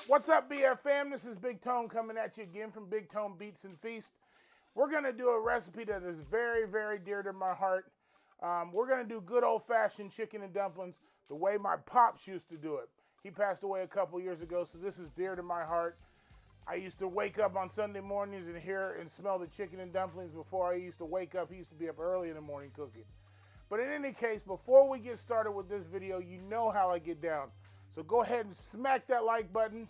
What's up, BF fam? This is Big Tone coming at you again from Big Tone Beats and Feast. We're going to do a recipe that is very, very dear to my heart. We're going to do good old-fashioned chicken and dumplings the way my pops used to do it. He passed away a couple years ago, so this is dear to my heart. I used to wake up on Sunday mornings and hear and smell the chicken and dumplings before I used to wake up. He used to be up early in the morning cooking. But in any case, before we get started with this video, you know how I get down. So go ahead and smack that like button.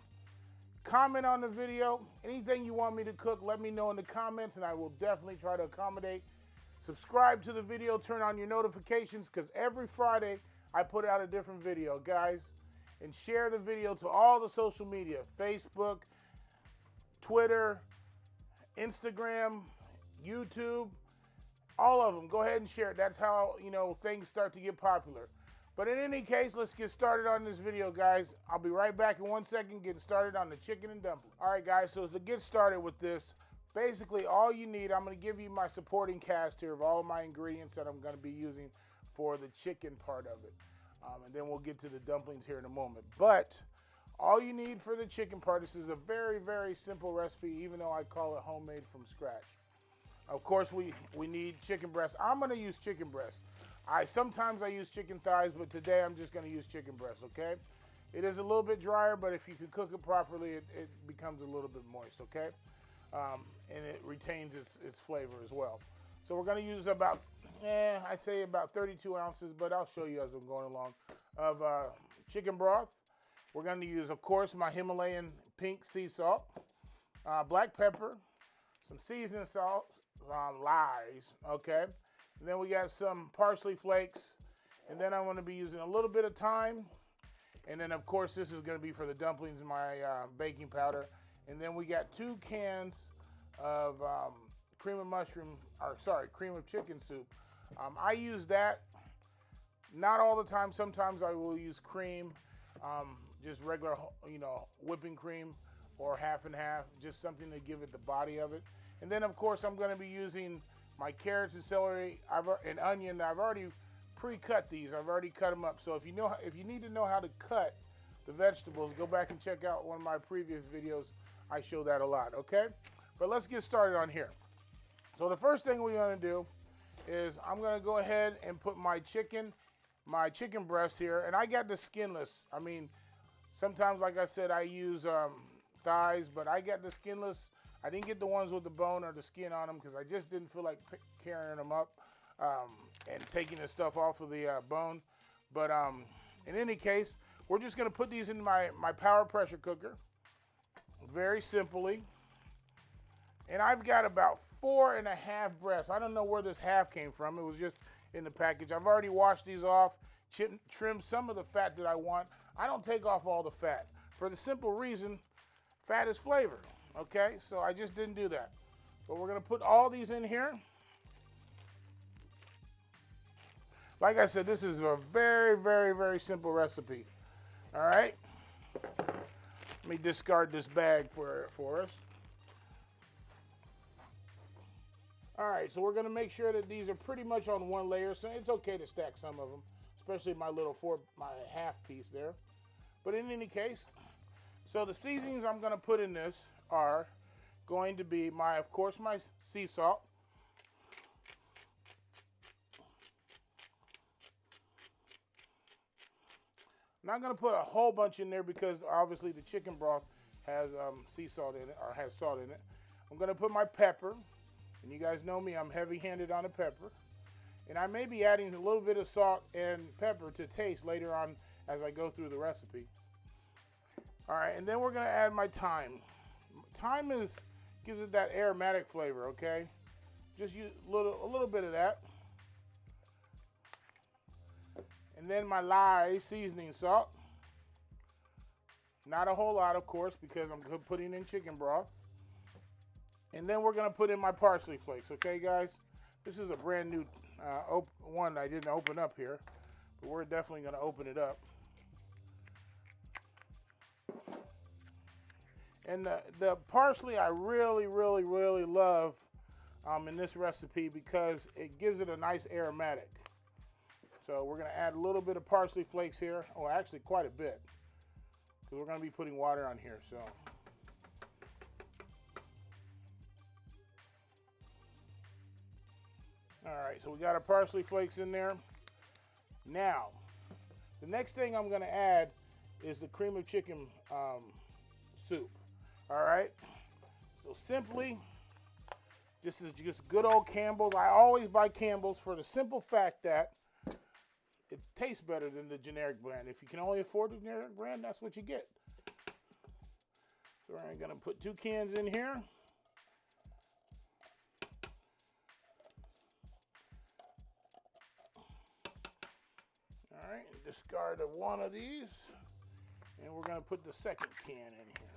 Comment on the video. Anything you want me to cook, let me know in the comments and I will definitely try to accommodate. Subscribe to the video, turn on your notifications because every Friday I put out a different video, guys. And share the video to all the social media, Facebook, Twitter, Instagram, YouTube, all of them. Go ahead and share it. That's how, things start to get popular. But in any case, let's get started on this video, guys. I'll be right back in 1 second getting started on the chicken and dumplings. All right, guys, so to get started with this, basically all you need, I'm going to give you my supporting cast here of all of my ingredients that I'm going to be using for the chicken part of it. And then we'll get to the dumplings here in a moment. But all you need for the chicken part, this is a very, very simple recipe, even though I call it homemade from scratch. Of course, we need chicken breast. I'm going to use chicken breast. Sometimes I use chicken thighs, but today I'm just going to use chicken breast, okay? It is a little bit drier, but if you can cook it properly, it becomes a little bit moist, okay? And it retains its flavor as well. So we're going to use about, I say about 32 ounces, but I'll show you as I'm going along, of chicken broth. We're going to use, of course, my Himalayan pink sea salt, black pepper, some seasoning salt, lies, okay? And then we got some parsley flakes, and then I'm going to be using a little bit of thyme, and then of course this is going to be for the dumplings, my baking powder, and then we got 2 cans of cream of chicken soup. I use that not all the time. Sometimes I will use cream, just regular, whipping cream, or half and half, just something to give it the body of it. And then of course I'm going to be using my carrots and celery and onion. I've already pre-cut these. I've already cut them up. So if you need to know how to cut the vegetables, go back and check out one of my previous videos. I show that a lot, okay? But let's get started on here. So the first thing we're going to do is I'm going to go ahead and put my chicken breast here, and I got the skinless. I mean, sometimes, like I said, I use thighs, but I got the skinless. I didn't get the ones with the bone or the skin on them because I just didn't feel like carrying them up and taking the stuff off of the bone. But in any case, we're just going to put these in my power pressure cooker very simply. And I've got about 4.5 breasts. I don't know where this half came from. It was just in the package. I've already washed these off, trimmed some of the fat that I want. I don't take off all the fat for the simple reason fat is flavor. Okay, so I just didn't do that. So we're going to put all these in here. Like I said, this is a very, very, very simple recipe. All right. Let me discard this bag for us. All right, so we're going to make sure that these are pretty much on one layer. So it's okay to stack some of them, especially my half piece there. But in any case, so the seasonings I'm going to put in this are going to be of course, my sea salt. I'm not going to put a whole bunch in there because obviously the chicken broth has sea salt in it, or has salt in it. I'm going to put my pepper, and you guys know me, I'm heavy-handed on the pepper. And I may be adding a little bit of salt and pepper to taste later on as I go through the recipe. All right, and then we're going to add my thyme. Thyme gives it that aromatic flavor, okay? Just use a little bit of that. And then my lye seasoning salt. Not a whole lot, of course, because I'm putting in chicken broth. And then we're going to put in my parsley flakes, okay, guys? This is a brand new one I didn't open up here, but we're definitely going to open it up. And the parsley I really, really, really love in this recipe because it gives it a nice aromatic. So we're going to add a little bit of parsley flakes here. Oh, actually quite a bit. because we're going to be putting water on here. So all right, so we got our parsley flakes in there. Now, the next thing I'm going to add is the cream of chicken soup. All right, so simply, this is just good old Campbell's. I always buy Campbell's for the simple fact that it tastes better than the generic brand. If you can only afford the generic brand, that's what you get. So we're going to put 2 cans in here. All right, discard one of these, and we're going to put the second can in here.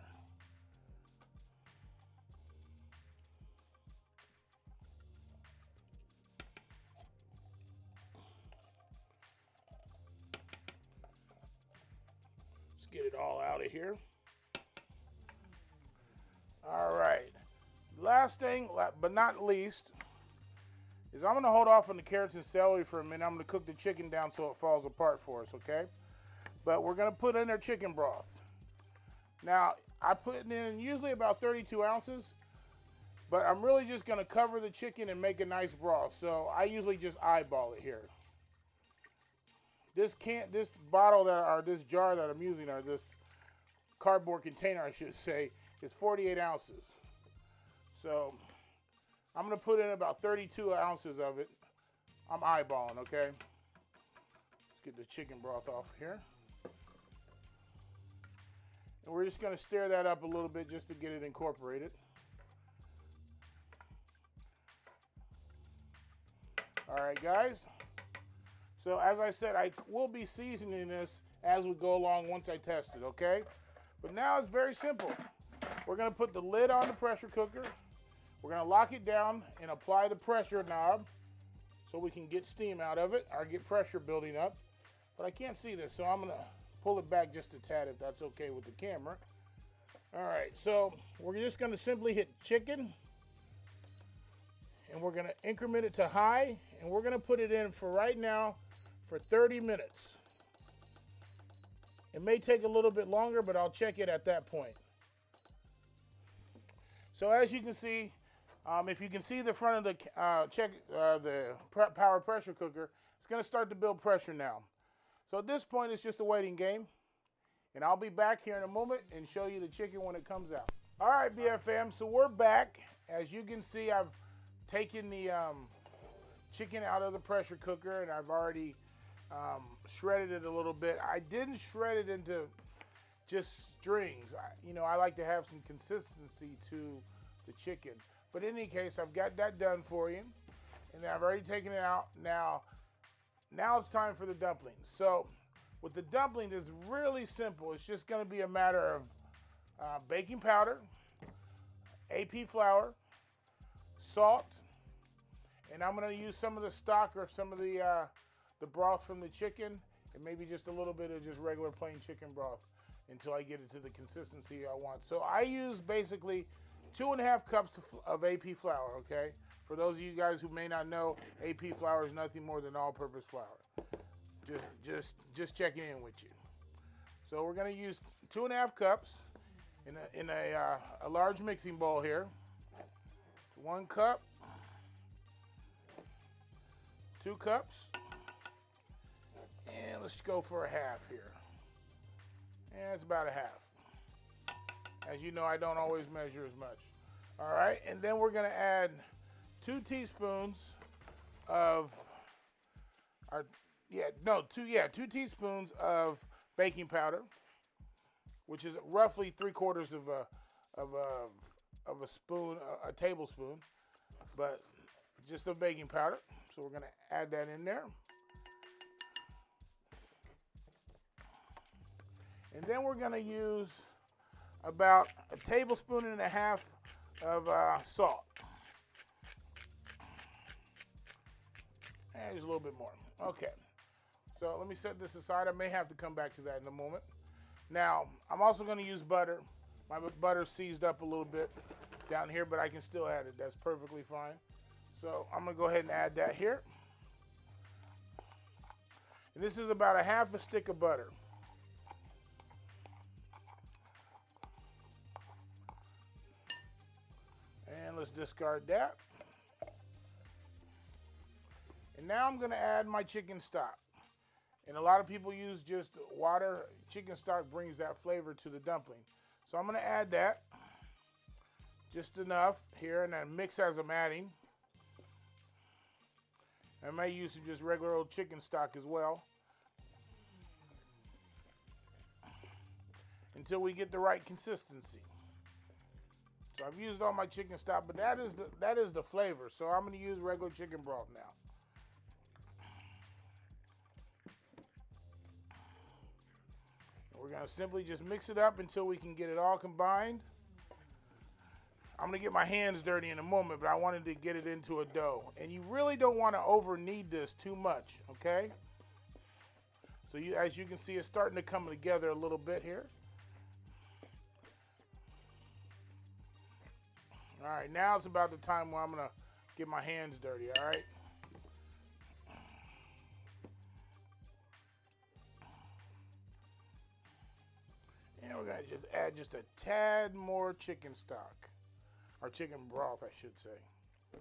Let's get it all out of here. All right, last thing, but not least, is I'm going to hold off on the carrots and celery for a minute. I'm going to cook the chicken down so it falls apart for us, okay? But we're going to put in our chicken broth. Now, I put in usually about 32 ounces, but I'm really just going to cover the chicken and make a nice broth. So I usually just eyeball it here. This bottle or this jar that I'm using, or this cardboard container, I should say, is 48 ounces. So I'm going to put in about 32 ounces of it. I'm eyeballing, okay? Let's get the chicken broth off here. And we're just going to stir that up a little bit just to get it incorporated. All right, guys. So as I said, I will be seasoning this as we go along once I test it, okay? But now it's very simple. We're going to put the lid on the pressure cooker. We're going to lock it down and apply the pressure knob so we can get steam out of it or get pressure building up. But I can't see this, so I'm going to pull it back just a tad if that's okay with the camera. All right, so we're just going to simply hit chicken, and we're going to increment it to high, and we're going to put it in for right now for 30 minutes. It may take a little bit longer, but I'll check it at that point. So as you can see, if you can see the front of the power pressure cooker, it's going to start to build pressure now. So at this point, it's just a waiting game. And I'll be back here in a moment and show you the chicken when it comes out. All right, BFM, so we're back. As you can see, I've taken the chicken out of the pressure cooker, and I've already shredded it a little bit. I didn't shred it into just strings. I like to have some consistency to the chicken. But in any case, I've got that done for you, and I've already taken it out. Now it's time for the dumplings. So with the dumplings, it's really simple. It's just going to be a matter of baking powder, AP flour, salt, and I'm going to use some of the stock or some of the broth from the chicken, and maybe just a little bit of just regular plain chicken broth until I get it to the consistency I want. So I use basically 2.5 cups of AP flour, okay? For those of you guys who may not know, AP flour is nothing more than all-purpose flour. Just checking in with you. So we're going to use 2.5 cups in a large mixing bowl here. 1 cup, 2 cups, and let's go for a half here. And it's about a half. As you know, I don't always measure as much. All right, and then we're going to add 2 teaspoons of 2 teaspoons of baking powder, which is roughly 3/4 of a spoon, a tablespoon, but just of baking powder. So we're going to add that in there. And then we're going to use about 1.5 tablespoons of salt. And just a little bit more. Okay. So let me set this aside. I may have to come back to that in a moment. Now, I'm also going to use butter. My butter's seized up a little bit down here, but I can still add it. That's perfectly fine. So I'm going to go ahead and add that here. And this is about 1/2 stick of butter. And let's discard that. And now I'm going to add my chicken stock. And a lot of people use just water. Chicken stock brings that flavor to the dumpling. So I'm going to add that. Just enough here, and then mix as I'm adding. I may use some just regular old chicken stock as well. Until we get the right consistency. So I've used all my chicken stock, but that is the flavor. So I'm going to use regular chicken broth now. We're going to simply just mix it up until we can get it all combined. I'm going to get my hands dirty in a moment, but I wanted to get it into a dough. And you really don't want to over knead this too much, okay? So as you can see, it's starting to come together a little bit here. All right, now it's about the time where I'm going to get my hands dirty, all right? And we're going to just add just a tad more chicken stock, or chicken broth, I should say.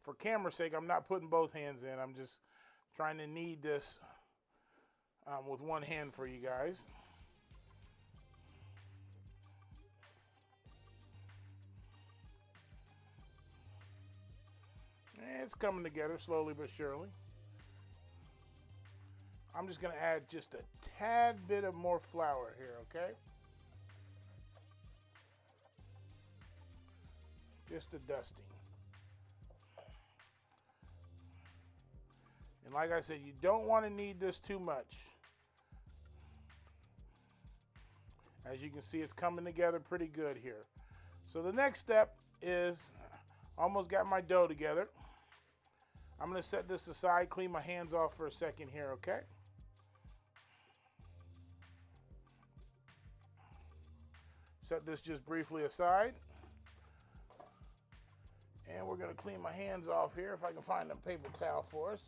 For camera's sake, I'm not putting both hands in. I'm just trying to knead this with one hand for you guys. And it's coming together slowly but surely. I'm just going to add just a tad bit of more flour here, okay? Just a dusting. And like I said, you don't want to knead this too much. As you can see, it's coming together pretty good here. So the next step is, almost got my dough together. I'm going to set this aside, clean my hands off for a second here, okay? Set this just briefly aside. And we're going to clean my hands off here if I can find a paper towel for us.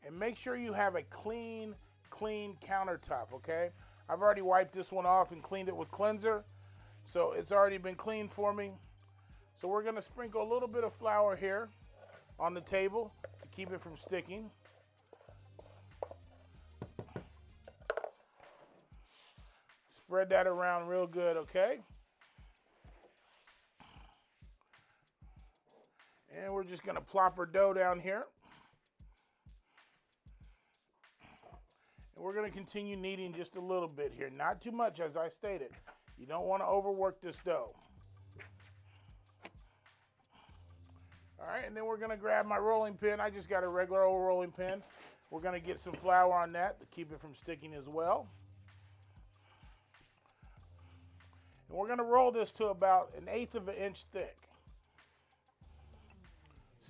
And make sure you have a clean countertop, okay? I've already wiped this one off and cleaned it with cleanser. So it's already been cleaned for me. So we're going to sprinkle a little bit of flour here on the table to keep it from sticking. Spread that around real good, okay? And we're just going to plop our dough down here. And we're going to continue kneading just a little bit here. Not too much, as I stated. You don't want to overwork this dough. All right, and then we're going to grab my rolling pin. I just got a regular old rolling pin. We're going to get some flour on that to keep it from sticking as well. And we're going to roll this to about 1/8 of an inch thick.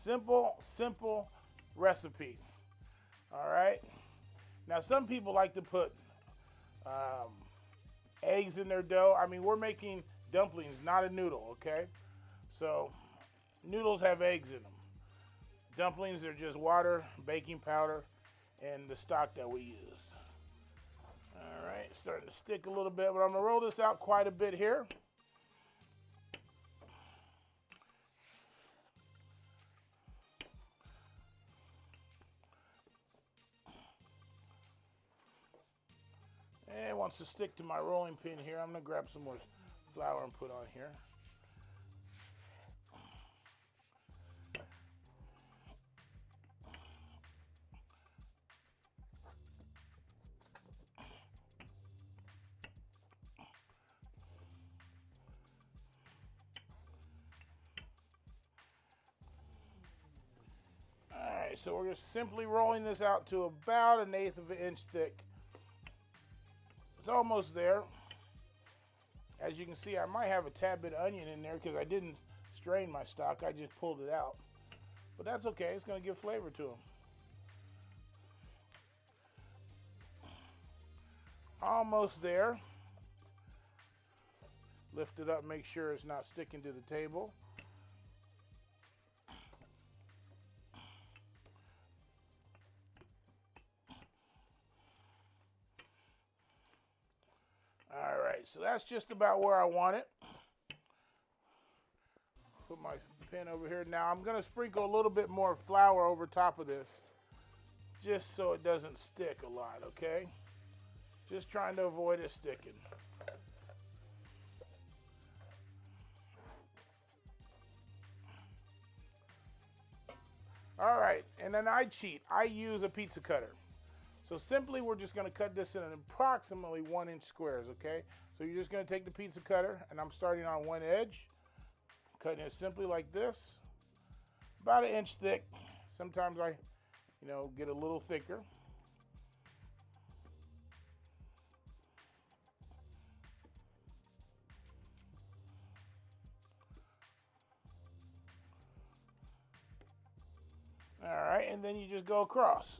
Simple recipe. All right. Now, some people like to put eggs in their dough. I mean, we're making dumplings, not a noodle, okay? So, noodles have eggs in them. Dumplings are just water, baking powder, and the stock that we use. All right, starting to stick a little bit, but I'm going to roll this out quite a bit here. And it wants to stick to my rolling pin here. I'm going to grab some more flour and put on here. Alright, so we're just simply rolling this out to about 1/8 of an inch thick. It's almost there. As you can see, I might have a tad bit of onion in there because I didn't strain my stock. I just pulled it out. But that's okay. It's going to give flavor to them. Almost there. Lift it up, make sure it's not sticking to the table. so that's just about where I want it. Put my pen over here. Now I'm going to sprinkle a little bit more flour over top of this, just so it doesn't stick a lot, okay? Just trying to avoid it sticking. All right, and then I cheat. I use a pizza cutter. So simply, we're just going to cut this in approximately 1-inch squares, okay? So you're just going to take the pizza cutter, and I'm starting on one edge, cutting it simply like this, about 1 inch thick. Sometimes I, get a little thicker. All right, and then you just go across.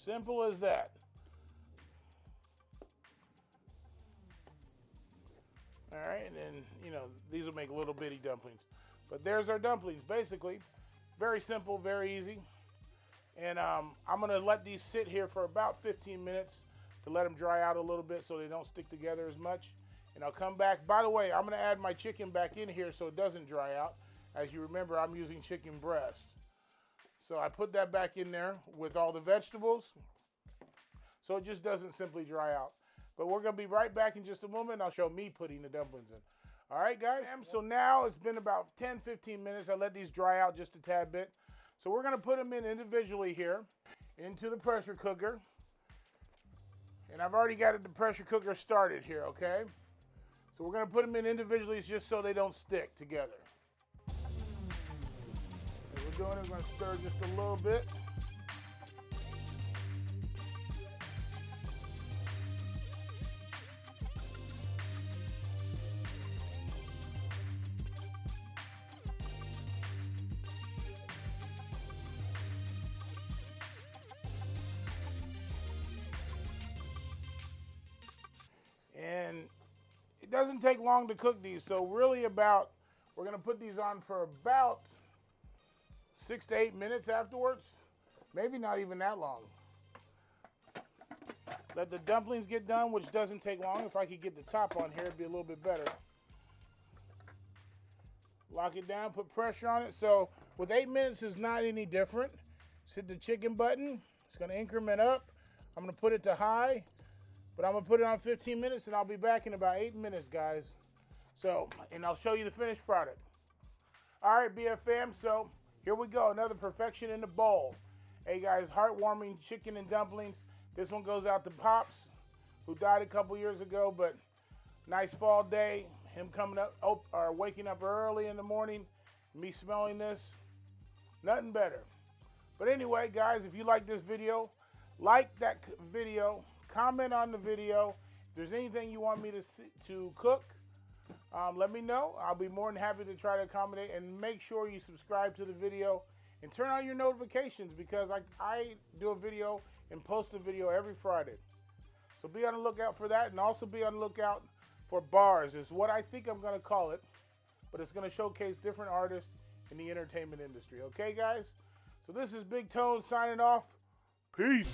Simple as that. All right, and then, these will make little bitty dumplings. But there's our dumplings, basically. Very simple, very easy. And I'm going to let these sit here for about 15 minutes to let them dry out a little bit so they don't stick together as much. And I'll come back. By the way, I'm going to add my chicken back in here so it doesn't dry out. As you remember, I'm using chicken breast. So I put that back in there with all the vegetables so it just doesn't simply dry out. But we're going to be right back in just a moment. I'll show me putting the dumplings in. All right, guys? So now it's been about 10-15 minutes. I let these dry out just a tad bit. So we're going to put them in individually here into the pressure cooker. And I've already got the pressure cooker started here, okay? So we're going to put them in individually just so they don't stick together. What we're doing is we're going to stir just a little bit. And it doesn't take long to cook these, so really we're going to put these on for about 6 to 8 minutes afterwards. Maybe not even that long. Let the dumplings get done, which doesn't take long. If I could get the top on here, it'd be a little bit better. Lock it down, put pressure on it. So with 8 minutes is not any different. Just hit the chicken button. It's going to increment up. I'm going to put it to high. But I'm going to put it on 15 minutes, and I'll be back in about 8 minutes, guys. So, and I'll show you the finished product. All right, BFM, so here we go. Another perfection in the bowl. Hey, guys, heartwarming chicken and dumplings. This one goes out to Pops, who died a couple years ago, but nice fall day. Him coming up, or waking up early in the morning, me smelling this. Nothing better. But anyway, guys, if you like this video, like that video. Comment on the video. If there's anything you want me to cook, let me know. I'll be more than happy to try to accommodate. And make sure you subscribe to the video and turn on your notifications, because I do a video and post a video every Friday. So be on the lookout for that, and also be on the lookout for bars, is what I think I'm going to call it. But it's going to showcase different artists in the entertainment industry. Okay, guys? So this is Big Tone signing off. Peace.